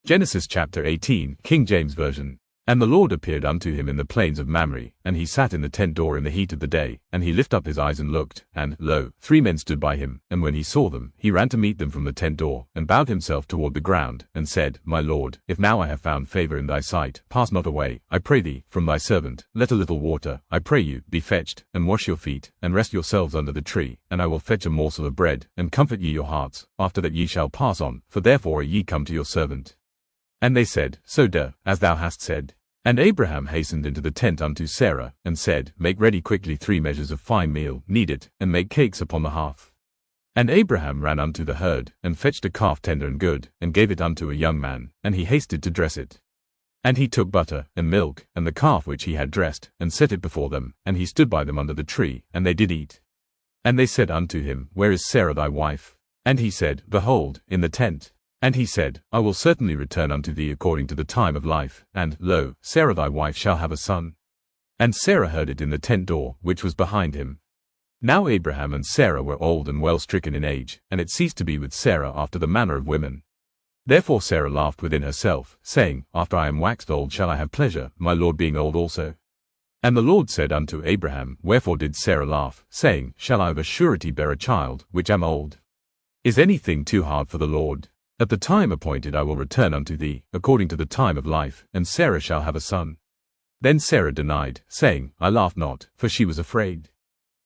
Genesis chapter 18, King James Version. And the Lord appeared unto him in the plains of Mamre, and he sat in the tent door in the heat of the day, and he lifted up his eyes and looked, and, lo, 3 men stood by him, and when he saw them, he ran to meet them from the tent door, and bowed himself toward the ground, and said, My Lord, if now I have found favor in thy sight, pass not away, I pray thee, from thy servant, let a little water, I pray you, be fetched, and wash your feet, and rest yourselves under the tree, and I will fetch a morsel of bread, and comfort ye your hearts, after that ye shall pass on, for therefore are ye come to your servant. And they said, So do, as thou hast said. And Abraham hastened into the tent unto Sarah, and said, Make ready quickly 3 measures of fine meal, knead it, and make cakes upon the hearth. And Abraham ran unto the herd, and fetched a calf tender and good, and gave it unto a young man, and he hasted to dress it. And he took butter, and milk, and the calf which he had dressed, and set it before them, and he stood by them under the tree, and they did eat. And they said unto him, Where is Sarah thy wife? And he said, Behold, in the tent. And he said, I will certainly return unto thee according to the time of life, and, lo, Sarah thy wife shall have a son. And Sarah heard it in the tent door, which was behind him. Now Abraham and Sarah were old and well stricken in age, and it ceased to be with Sarah after the manner of women. Therefore Sarah laughed within herself, saying, After I am waxed old shall I have pleasure, my Lord being old also. And the Lord said unto Abraham, Wherefore did Sarah laugh, saying, Shall I of a surety bear a child, which am old? Is anything too hard for the Lord? At the time appointed I will return unto thee, according to the time of life, and Sarah shall have a son. Then Sarah denied, saying, I laughed not, for she was afraid.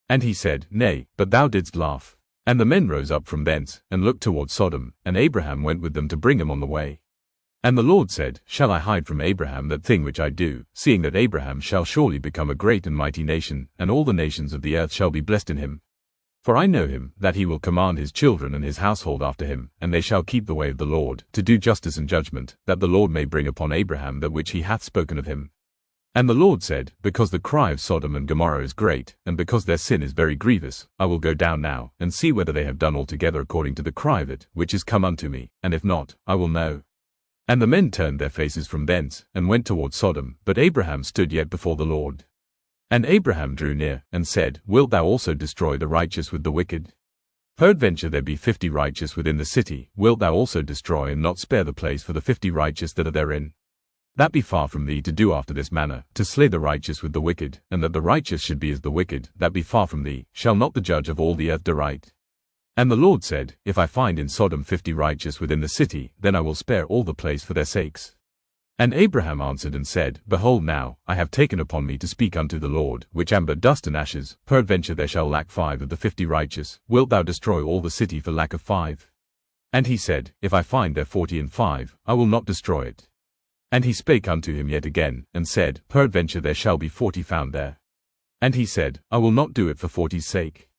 And he said, Nay, but thou didst laugh. And the men rose up from thence, and looked toward Sodom, and Abraham went with them to bring him on the way. And the Lord said, Shall I hide from Abraham that thing which I do, seeing that Abraham shall surely become a great and mighty nation, and all the nations of the earth shall be blessed in him? For I know him, that he will command his children and his household after him, and they shall keep the way of the Lord, to do justice and judgment, that the Lord may bring upon Abraham that which he hath spoken of him. And the Lord said, Because the cry of Sodom and Gomorrah is great, and because their sin is very grievous, I will go down now, and see whether they have done altogether according to the cry of it, which is come unto me, and if not, I will know. And the men turned their faces from thence, and went toward Sodom, but Abraham stood yet before the Lord. And Abraham drew near, and said, Wilt thou also destroy the righteous with the wicked? Peradventure there be 50 righteous within the city, wilt thou also destroy and not spare the place for the 50 righteous that are therein? That be far from thee to do after this manner, to slay the righteous with the wicked, and that the righteous should be as the wicked, that be far from thee, shall not the judge of all the earth do right? And the Lord said, If I find in Sodom 50 righteous within the city, then I will spare all the place for their sakes. And Abraham answered and said, Behold now, I have taken upon me to speak unto the Lord, which am but dust and ashes, peradventure there shall lack 5 of the 50 righteous, wilt thou destroy all the city for lack of 5? And he said, If I find there 40 and 5, I will not destroy it. And he spake unto him yet again, and said, Peradventure there shall be 40 found there. And he said, I will not do it for 40's sake.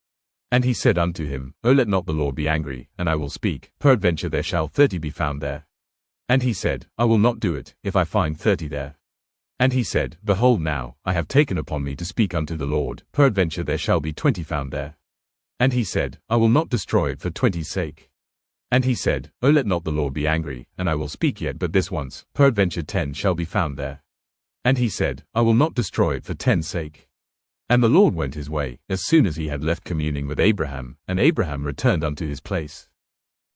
And he said unto him, O let not the Lord be angry, and I will speak, peradventure there shall 30 be found there. And he said, I will not do it, if I find 30 there. And he said, Behold now, I have taken upon me to speak unto the Lord, peradventure there shall be 20 found there. And he said, I will not destroy it for 20's sake. And he said, O let not the Lord be angry, and I will speak yet but this once, peradventure 10 shall be found there. And he said, I will not destroy it for 10's sake. And the Lord went his way, as soon as he had left communing with Abraham, and Abraham returned unto his place.